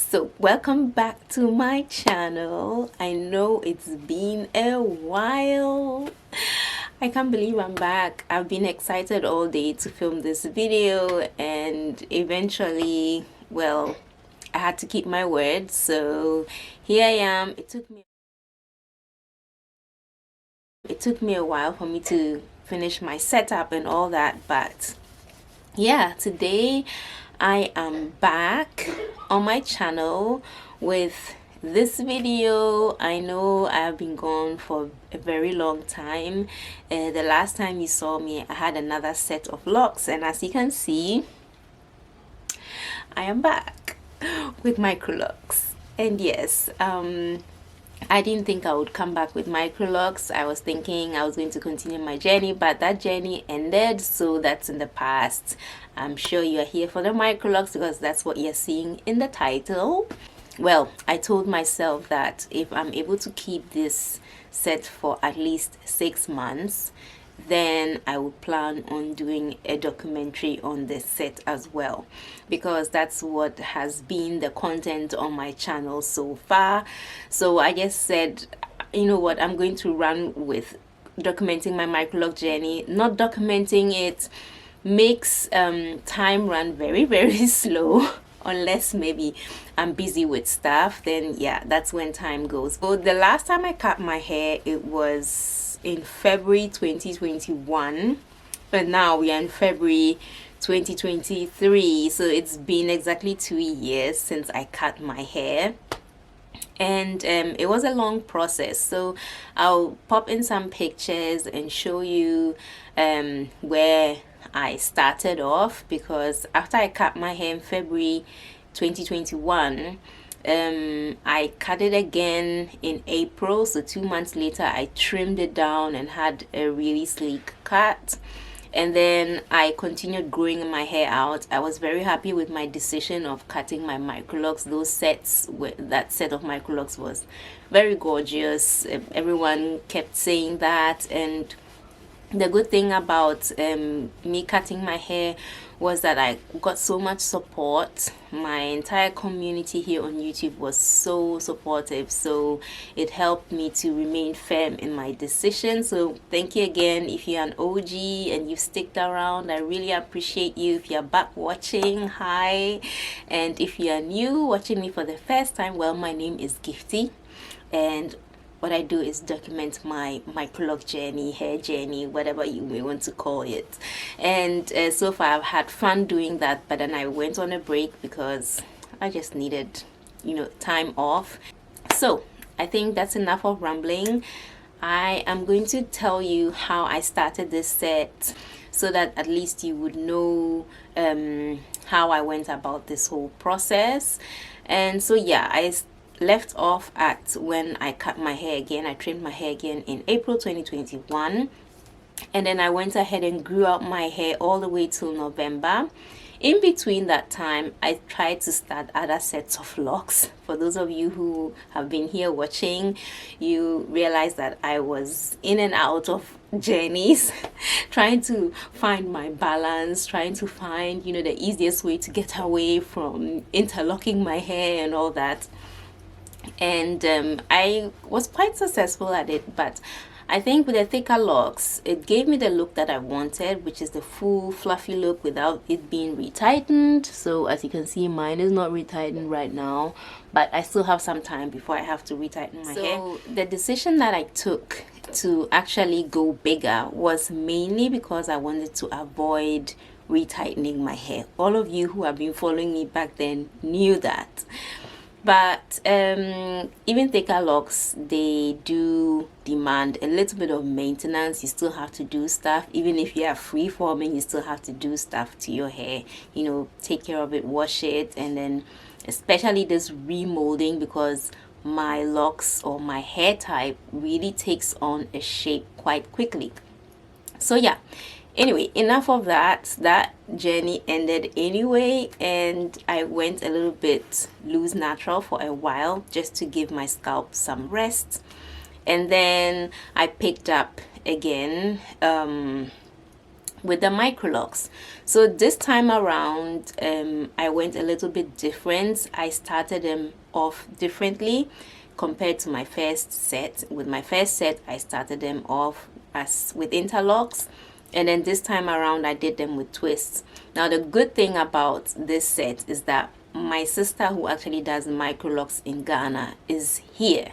So welcome back to my channel. I know it's been a while. I can't believe I'm back. I've been excited all day to film this video, and eventually, well, I had to keep my word. So here I am. It took me a while for me to finish my setup and all that, but yeah, today I am back on my channel with this video. I know I've been gone for a very long time. The last time you saw me, I had another set of locks, and as you can see, I am back with Microlocs. And yes, I didn't think I would come back with Microlocs. I was thinking I was going to continue my journey, but that journey ended, so that's in the past. I'm sure you are here for the Microlocs because that's what you're seeing in the title. Well, I told myself that if I'm able to keep this set for at least 6 months, then I would plan on doing a documentary on this set as well, because that's what has been the content on my channel so far. So I just said, you know what, I'm going to run with documenting my Microloc journey. Not documenting it makes time run very slow. Unless maybe I'm busy with stuff, then yeah, that's when time goes. So the last time I cut my hair, it was in February 2021, but now we are in February 2023, so it's been exactly 2 years since I cut my hair. And it was a long process, so I'll pop in some pictures and show you where I started off, because after I cut my hair in February 2021, I cut it again in April, so 2 months later I trimmed it down and had a really sleek cut. And then I continued growing my hair out. I was very happy with my decision of cutting my Microlocs. That set of Microlocs was very gorgeous. Everyone kept saying that, and the good thing about me cutting my hair was that I got so much support. My entire community here on YouTube was so supportive, so it helped me to remain firm in my decision. So thank you again. If you're an OG and you've sticked around, I really appreciate you. If you're back watching, hi. And if you're new watching me for the first time, well, my name is Gifty, and what I do is document my Microloc journey, hair journey, whatever you may want to call it. And so far I've had fun doing that, but then I went on a break because I just needed, time off. So I think that's enough of rambling. I am going to tell you how I started this set, so that at least you would know how I went about this whole process. And so yeah, I left off at when I cut my hair again. I trimmed my hair again in April 2021, and then I went ahead and grew out my hair all the way till November. In between that time, I tried to start other sets of locks. For those of you who have been here watching, you realize that I was in and out of journeys trying to find my balance, trying to find the easiest way to get away from interlocking my hair and all that. And I was quite successful at it, but I think with the thicker locks, it gave me the look that I wanted, which is the full fluffy look without it being retightened. So as you can see, mine is not retightened right now, but I still have some time before I have to retighten my hair. So the decision that I took to actually go bigger was mainly because I wanted to avoid retightening my hair. All of you who have been following me back then knew that. But even thicker locks, they do demand a little bit of maintenance. You still have to do stuff. Even if you are free forming, you still have to do stuff to your hair. Take care of it, wash it, and then especially this remolding, because my locks or my hair type really takes on a shape quite quickly. So yeah, anyway, enough of that. That journey ended anyway, and I went a little bit loose natural for a while just to give my scalp some rest. And then I picked up again with the Microlocs. So this time around, I went a little bit different. I started them off differently compared to my first set. With my first set, I started them off as with interlocks, and then this time around I did them with twists. Now the good thing about this set is that my sister, who actually does Microlocs in Ghana, is here.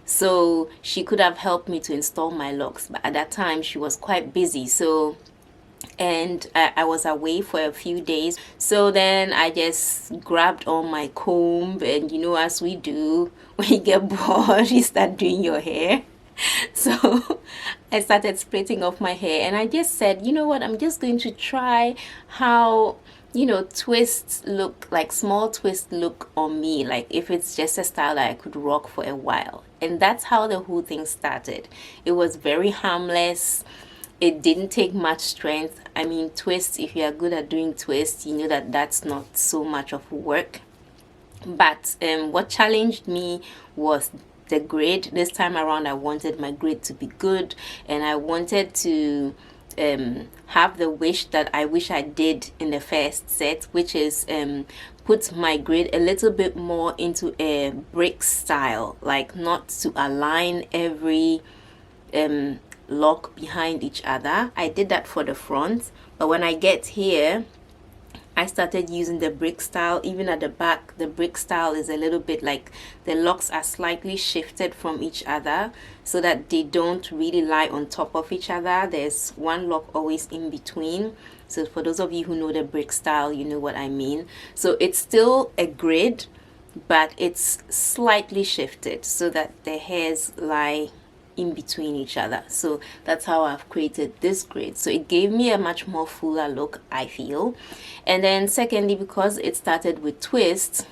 So she could have helped me to install my locks, but at that time she was quite busy. And I was away for a few days, so then I just grabbed on my comb, and you know, as we do when you get bored, you start doing your hair. So I started splitting off my hair, and I just said, you know what, I'm just going to try how, you know, twists look, like small twists look on me, like if it's just a style that I could rock for a while. And that's how the whole thing started. It was very harmless. It didn't take much strength. I mean, twists, if you are good at doing twists, you know that that's not so much of work. But what challenged me was the grid. This time around, I wanted my grid to be good, and I wanted to have the wish that I wish I did in the first set, which is put my grid a little bit more into a brick style, like not to align every lock behind each other. I did that for the front, but when I get here, I started using the brick style. Even at the back, the brick style is a little bit like the locks are slightly shifted from each other so that they don't really lie on top of each other. There's one lock always in between. So for those of you who know the brick style, you know what I mean. So it's still a grid, but it's slightly shifted so that the hairs lie in between each other. So that's how I've created this grid. So it gave me a much more fuller look, I feel. And then secondly, because it started with twists,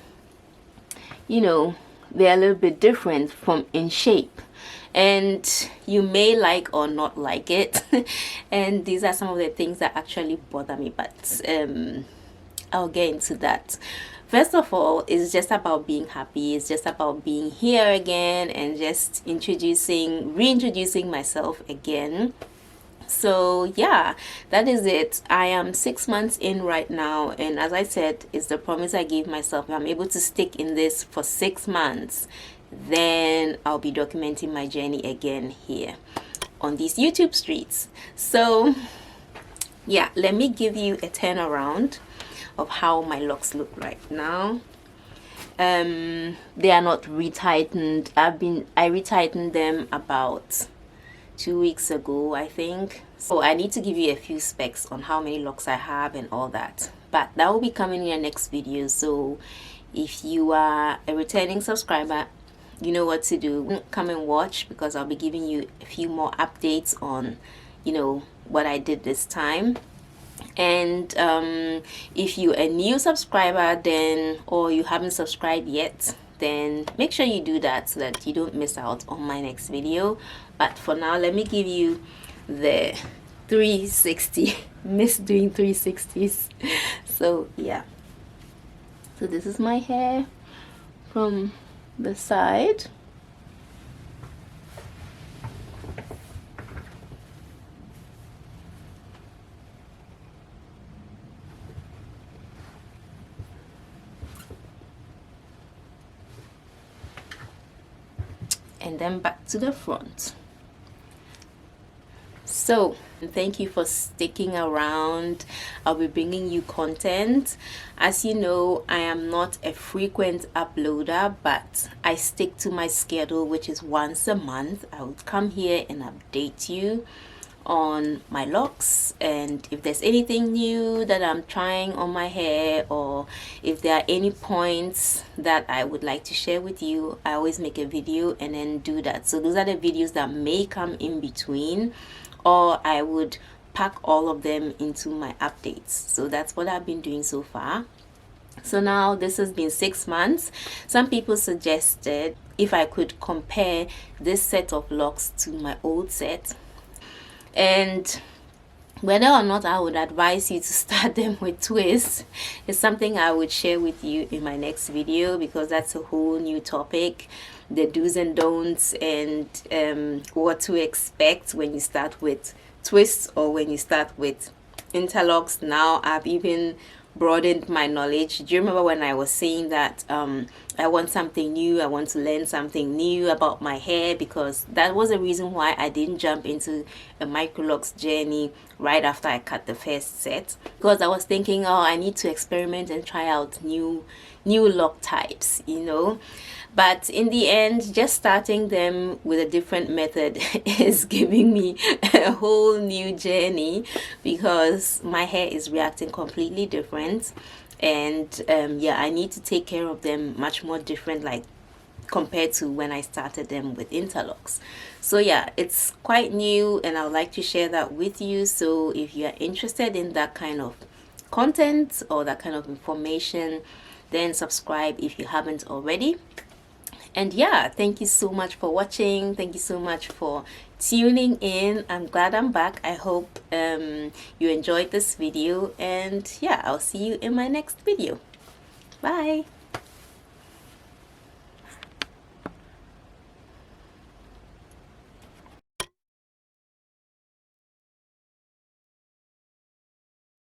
you know, they're a little bit different from in shape, and you may like or not like it. And these are some of the things that actually bother me, but I'll get into that. First of all, it's just about being happy. It's just about being here again and just reintroducing myself again. So yeah, that is it. I am 6 months in right now, and as I said, it's the promise I gave myself. If I'm able to stick in this for 6 months, then I'll be documenting my journey again here on these YouTube streets. So yeah, let me give you a turnaround of how my locks look right now. They are not retightened. I retightened them about 2 weeks ago, I think. So I need to give you a few specs on how many locks I have and all that, but that will be coming in the next video. So if you are a returning subscriber, you know what to do. Come and watch, because I'll be giving you a few more updates on, you know, what I did this time. And if you're a new subscriber, then, or you haven't subscribed yet, then make sure you do that so that you don't miss out on my next video. But for now, let me give you the 360. Miss doing 360s. So yeah, so this is my hair from the side. And then back to the front. So thank you for sticking around. I'll be bringing you content. As you know, I am not a frequent uploader, but I stick to my schedule, which is once a month. I will come here and update you on my locks, and if there's anything new that I'm trying on my hair, or if there are any points that I would like to share with you, I always make a video and then do that. So those are the videos that may come in between, or I would pack all of them into my updates. So that's what I've been doing so far. So now this has been 6 months. Some people suggested if I could compare this set of locks to my old set, and whether or not I would advise you to start them with twists is something I would share with you in my next video, because that's a whole new topic, the do's and don'ts, and what to expect when you start with twists or when you start with interlocks, now I've even broadened my knowledge. Do you remember when I was saying that I want something new, I want to learn something new about my hair, because that was the reason why I didn't jump into a Microlocs journey right after I cut the first set, because I was thinking, oh, I need to experiment and try out new lock types, you know. But in the end, just starting them with a different method is giving me a whole new journey, because my hair is reacting completely different. And yeah, I need to take care of them much more different, like compared to when I started them with interlocks. So yeah, it's quite new, and I would like to share that with you. So if you are interested in that kind of content or that kind of information, then subscribe if you haven't already. And yeah, thank you so much for watching. Thank you so much for tuning in. I'm glad I'm back. I hope you enjoyed this video, and yeah, I'll see you in my next video. Bye.